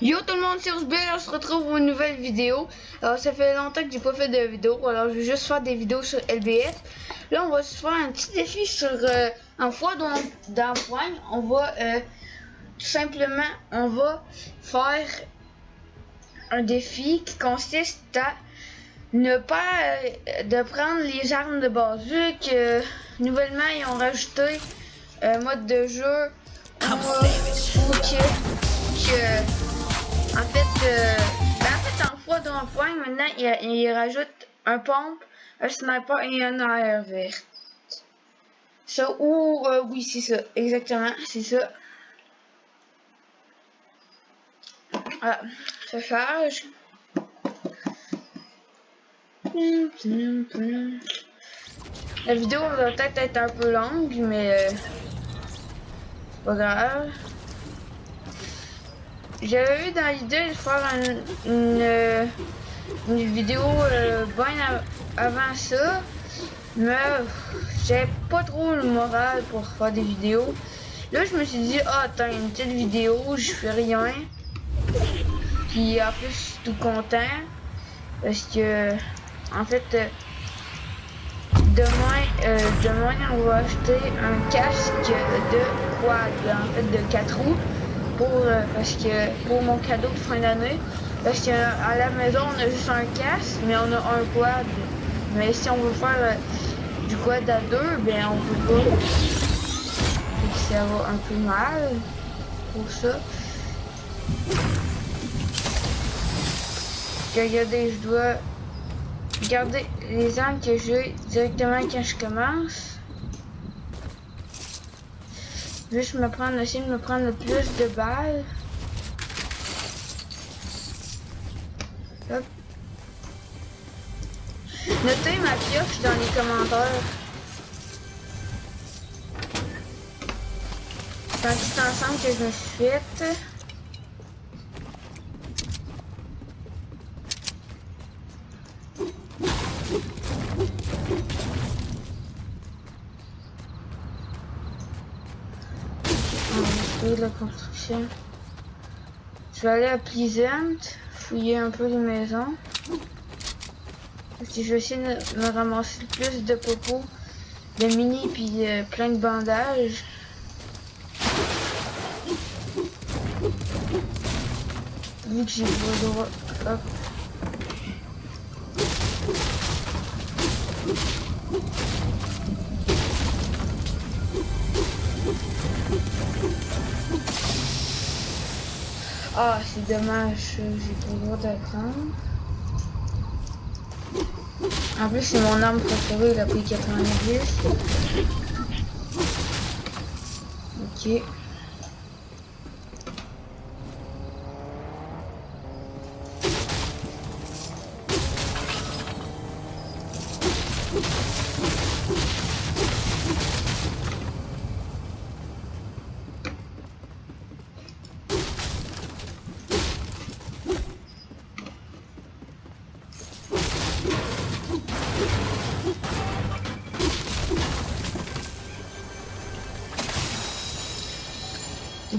Yo tout le monde, c'est Roosbel, on se retrouve pour une nouvelle vidéo. Alors ça fait longtemps que j'ai pas fait de vidéo, alors je vais juste faire des vidéos sur LBF. Là on va se faire un petit défi sur un foie dans le poing. On va tout simplement faire un défi qui consiste à ne pas de prendre les armes de base. Vu que nouvellement ils ont rajouté un mode de jeu où en fait, en fois d'un point, maintenant, il rajoute un pompe, un sniper et un AR vert. Ça, ou, oui, c'est ça, exactement, c'est ça. Voilà, ça charge. La vidéo va peut-être être un peu longue, mais pas grave. J'avais vu dans l'idée de faire une vidéo bien avant ça, mais j'avais pas trop le moral pour faire des vidéos. Là, je me suis dit, ah, attends, une petite vidéo, je fais rien. Puis en plus, je suis tout content parce que, en fait, demain, on va acheter un casque de quad, en fait, de 4 roues. Pour mon cadeau de fin d'année, parce qu'à la maison on a juste un casque mais on a un quad, mais si on veut faire du quad à deux, ben on peut pas, et ça va un peu mal pour ça. Regardez, je dois garder les armes que j'ai directement quand je commence. Juste essayer de me prendre le plus de balles. Hop. Notez ma pioche dans les commentaires. C'est un petit ensemble que je me suis fait. On va de la construction. Je vais aller à Pleasant, fouiller un peu les maisons. Je vais essayer de me ramasser le plus de popos, de mini puis plein de bandages. Vu que j'ai pas le droit. Hop. Ah, c'est dommage, j'ai pas le droit d'apprendre. En plus, c'est mon arme préférée, la P90. Ok.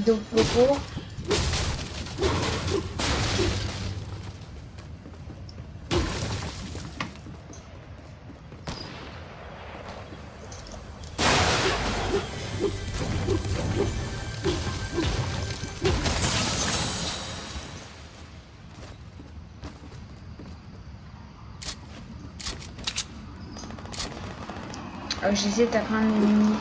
D'autres propos. J'hésite à prendre les mini.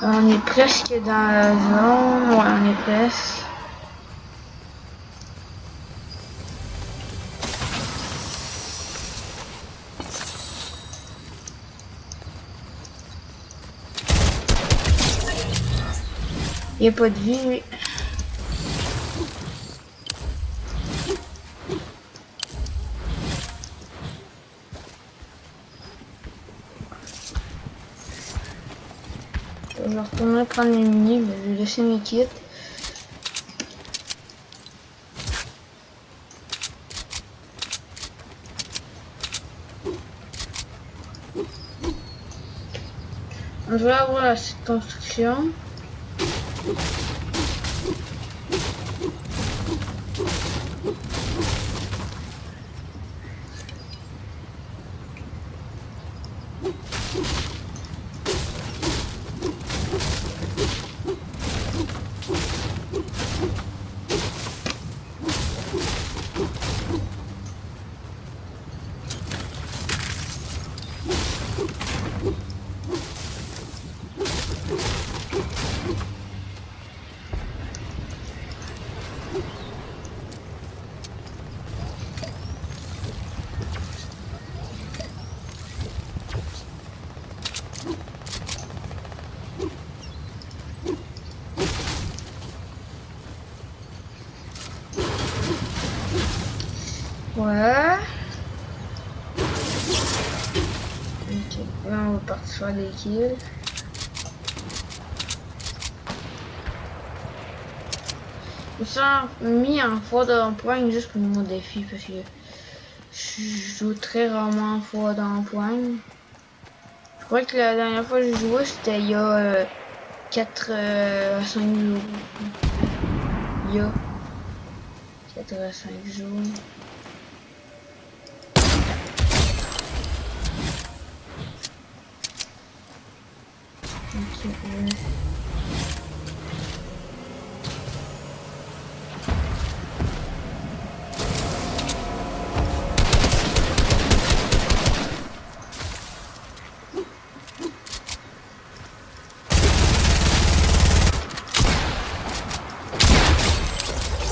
On est presque dans la zone, ouais, on est presque. Il n'y a pas de vie, oui. Je vais retourner prendre les mini, mais je vais laisser mes kits. Je vais avoir la site construction. Ouais. Ok, là on va partir sur des kills. Je me suis mis en fois d'empoigne juste pour mon défi parce que je joue très rarement en fois d'empoigne. Je crois que la dernière fois que j'ai joué c'était il y a 4 à 5 jours. Il y a 4 à 5 jours. Ok,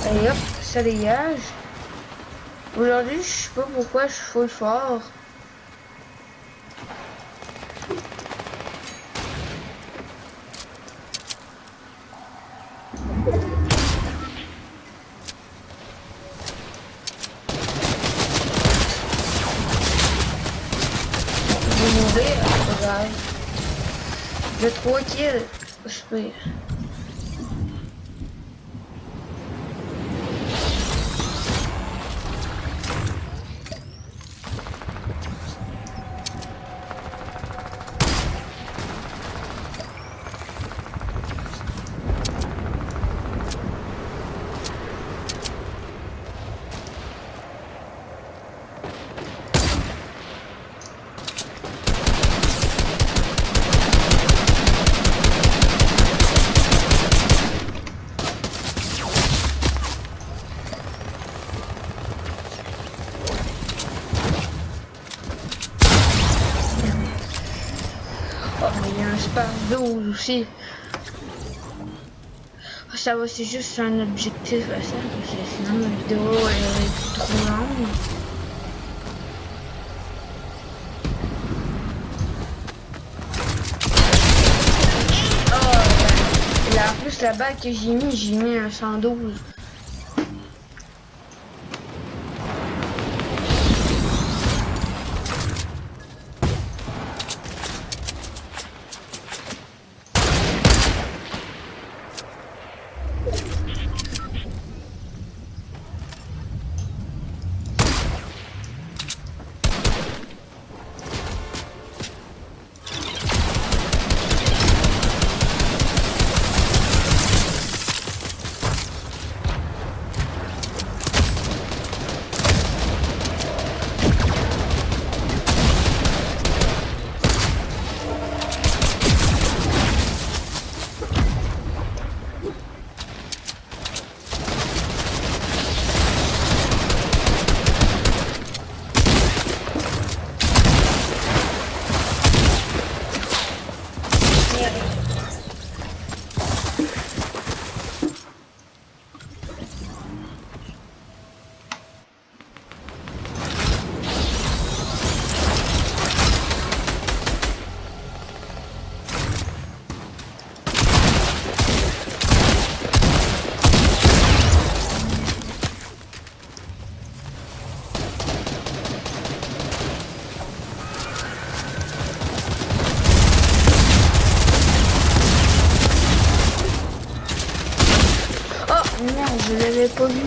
allez hop, ça dégage. Aujourd'hui, je sais pas pourquoi je suis full fort. Je vais mourir, c'est pas grave. J'ai 3 kills, je peux. Oh, mais il y a un space 12 aussi. Oh, ça va, c'est juste un objectif à ça, parce que sinon la vidéo elle est trop longue. Oh, là, en plus la balle que j'ai mis un 112. Merde, je l'avais pas vu.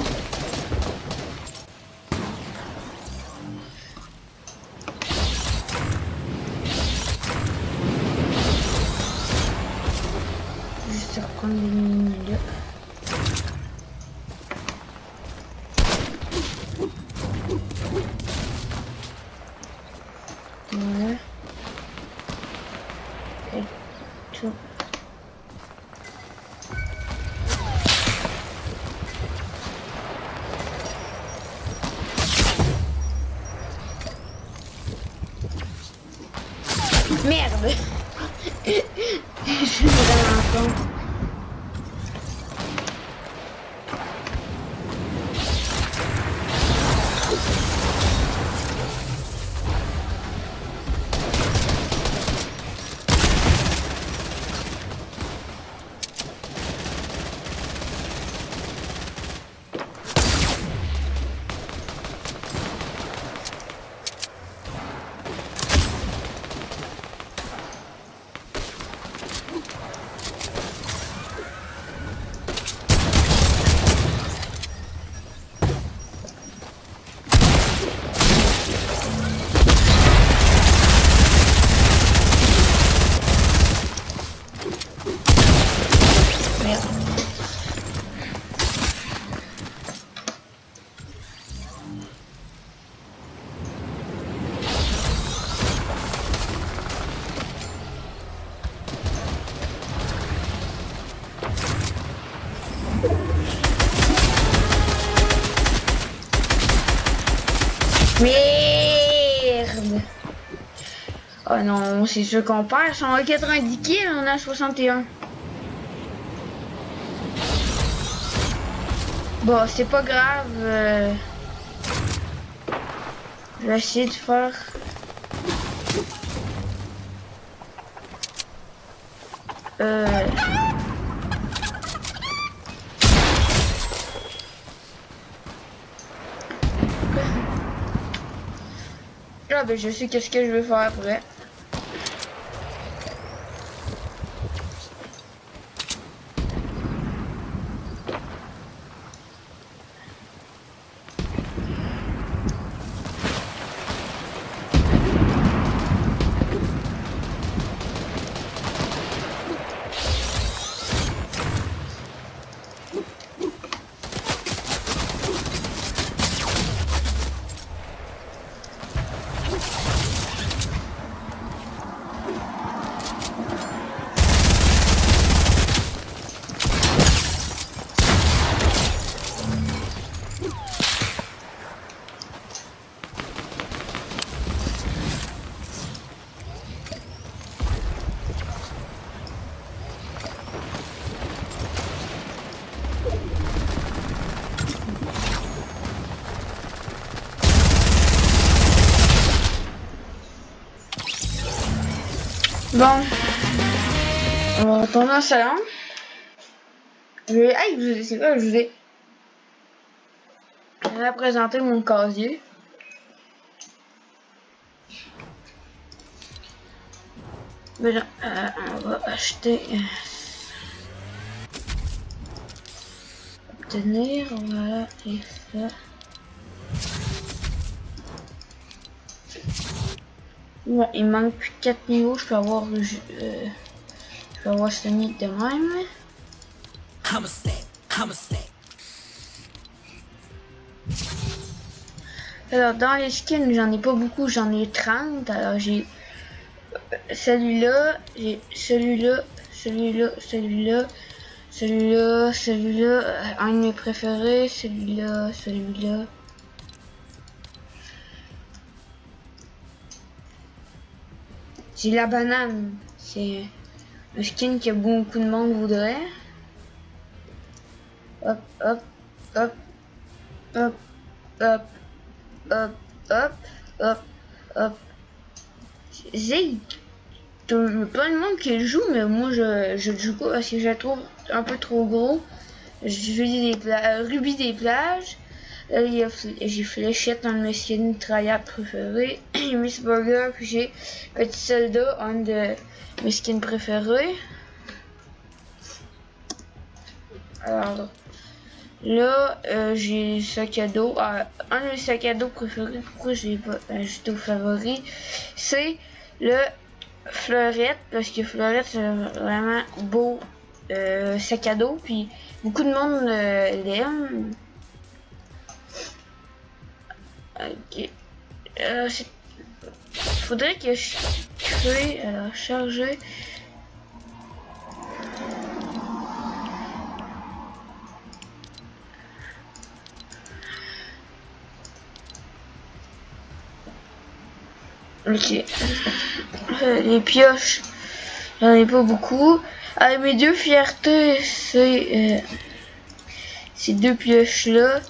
Merde. Je suis vraiment con. Merde. Oh non, c'est sûr qu'on perd. Ils sont à 90 kills, on a 61. Bon, c'est pas grave. Je vais essayer de faire... Ah ben je sais qu'est-ce que je vais faire après. Bon, on va retourner au salon. C'est quoi, je vais présenter mon casier. Déjà, on va acheter, obtenir, voilà, et ça. Ouais, il manque plus 4 niveaux, je peux avoir Sonic de même. Alors dans les skins, j'en ai pas beaucoup, j'en ai 30. Alors j'ai celui-là, j'ai celui-là, celui-là, celui-là, celui-là, celui-là, un de mes préférés, celui-là, celui-là. J'ai la banane, c'est un skin que beaucoup de monde voudrait. Hop, hop, hop, hop, hop, hop, hop, hop, hop. J'ai plein de monde qui le joue, mais moi je le joue pas parce que je le trouve un peu trop gros. J'ai Ruby des plages. J'ai Fléchette, un de mes skins tryhard préférés. Miss Burger, puis j'ai Petit Soldat, un de mes skins préférés. Alors là, j'ai sac à dos. Un de mes sacs à dos préférés, pourquoi je l'ai pas ajouté au favori, c'est le Fleurette, parce que Fleurette c'est vraiment beau sac à dos, puis beaucoup de monde l'aime. Ok. Faudrait que je crée, alors charger. Ok. Les pioches, j'en ai pas beaucoup. Allez, mes deux fiertés, c'est ces deux pioches là.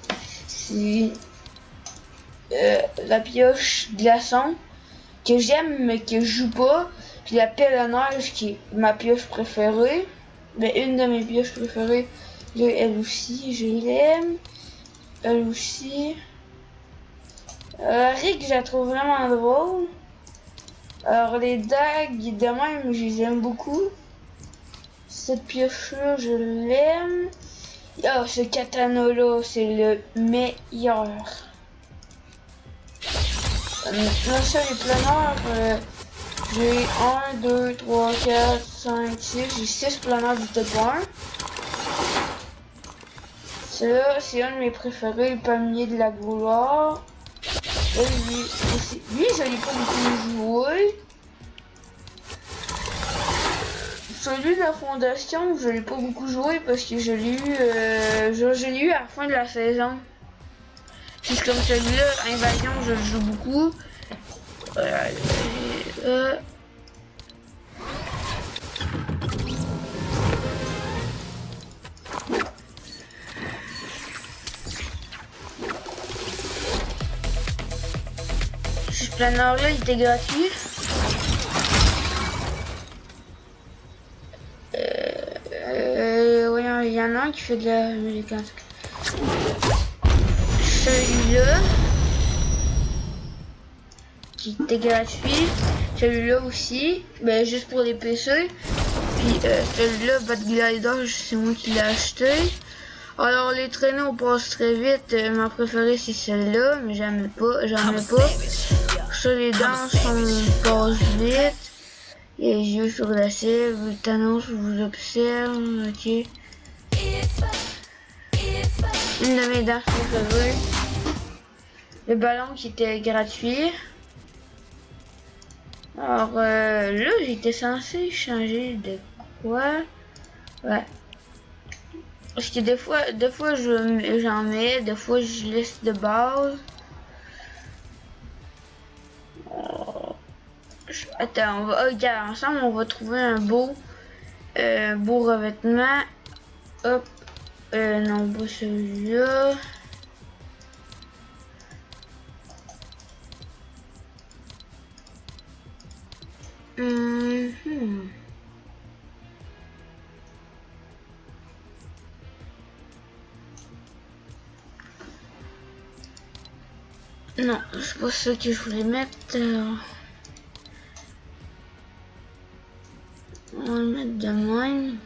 C'est la pioche glaçon que j'aime mais que je joue pas. Puis la pelle à neige qui est ma pioche préférée. Mais une de mes pioches préférées. Là, elle aussi, je l'aime. Elle aussi. Rick, je la trouve vraiment drôle. Alors les dagues, de même, je les aime beaucoup. Cette pioche-là, je l'aime. Oh, ce katana-là, c'est le meilleur. Là, ça, les planeurs, j'ai 1, 2, 3, 4, 5, 6. J'ai 6 planeurs du top 1. Celui-là, c'est un de mes préférés, le palmier de la gloire. Là, lui, aussi. Lui, je l'ai pas beaucoup joué. Celui de la fondation, je l'ai pas beaucoup joué parce que je l'ai eu à la fin de la saison. C'est comme celui-là, Invasion, je le joue beaucoup. Ce planeur-là, il était gratuit. Voyons, il y en a un qui fait de la musique. Celui-là qui était gratuit, celui-là aussi, ben juste pour les PC. Puis celui-là, Bad Glider, c'est moi qui l'ai acheté. Alors les traîneaux on passe très vite. Ma préférée c'est celle-là, mais j'en ai pas. Ça les danses on passe vite. Les yeux sur la cible, le Thanos vous observe, ok. Une de mes danses préférées. Le ballon qui était gratuit. Alors là j'étais censé changer de quoi? Ouais. Parce que des fois j'en mets, des fois je laisse de base. Attends, on va regarder ensemble, on va trouver un beau revêtement. Hop, non pas celui-là. Non, c'est pas ça que je voulais mettre. On va le mettre de même.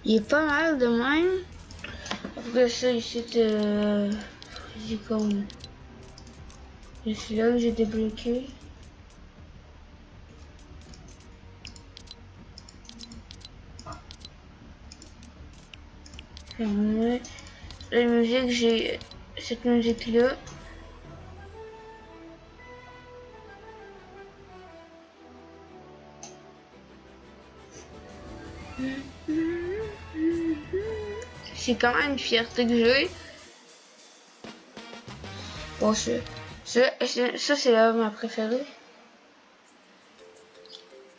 Il est pas mal de même. Après ça, ici, j'ai comme... C'est là que j'ai débloqué. Fermé. La musique, j'ai cette musique-là. C'est quand même une fierté que j'ai. Bon, ça c'est là ma préférée.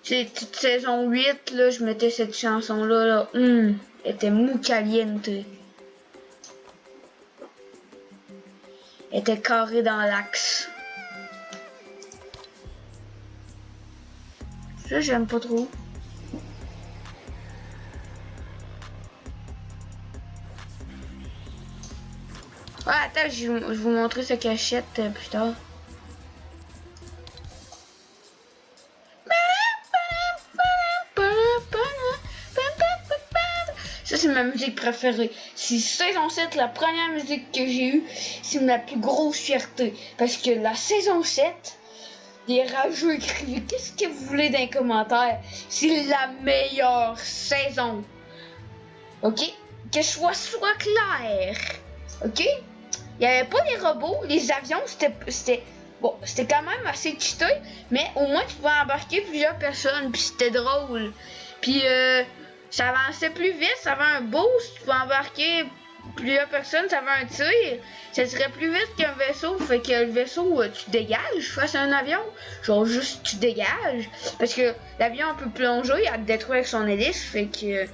C'est toute saison 8, là, je mettais cette chanson-là, là. Elle était muy caliente. Elle était carrée dans l'axe. Ça, j'aime pas trop. Ah, attends, je vais vous montrer sa cachette plus tard. Ça, c'est ma musique préférée. C'est saison 7, la première musique que j'ai eue. C'est ma plus grosse fierté. Parce que la saison 7, les rageux écrivent qu'est-ce que vous voulez dans les commentaires. C'est la meilleure saison. Ok? Que je soit clair. Ok? Il n'y avait pas les robots, les avions, c'était Bon, c'était quand même assez cheaté, mais au moins tu pouvais embarquer plusieurs personnes, puis c'était drôle. Puis ça avançait plus vite, ça avait un boost, tu pouvais embarquer plusieurs personnes, ça avait un tir. Ça serait plus vite qu'un vaisseau, fait que le vaisseau, tu dégages face à un avion. Genre juste tu dégages, parce que l'avion peut plonger, il a détruire avec son hélice, fait que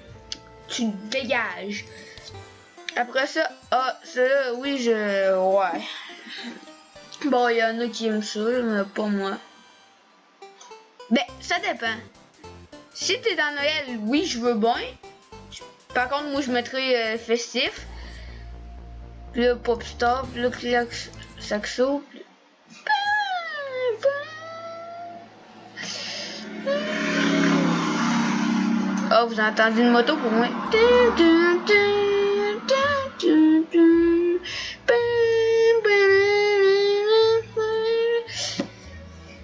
tu dégages. Après ça, ça là, oui, ouais. Bon, il y en a qui aiment ça, mais pas moi. Ben, ça dépend. Si t'es dans Noël, oui, je veux bien. Par contre, moi, je mettrais festif. Puis là, Popstar, puis là, Clax, Saxo. Oh, vous entendez une moto pour moi?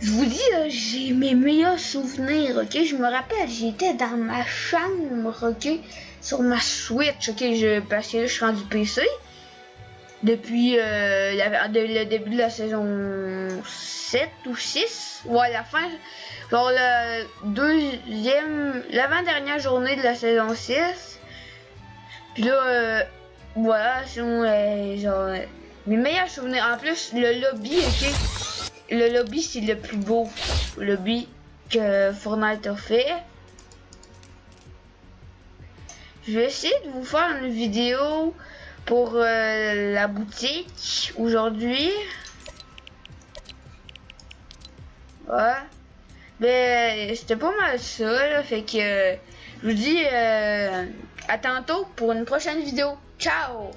Je vous dis, j'ai mes meilleurs souvenirs, ok? Je me rappelle, j'étais dans ma chambre, ok? Sur ma Switch, ok? Parce que là, je suis rendu PC. Depuis le début de la saison 7 ou 6. Ouais, la fin. Genre l'avant-dernière journée de la saison 6. Puis là, voilà, sinon, genre, mes meilleurs souvenirs. En plus, le lobby, ok? Le lobby, c'est le plus beau lobby que Fortnite a fait. Je vais essayer de vous faire une vidéo pour la boutique aujourd'hui. Ouais. Mais c'était pas mal ça, là, fait que je vous dis à tantôt pour une prochaine vidéo. Ciao!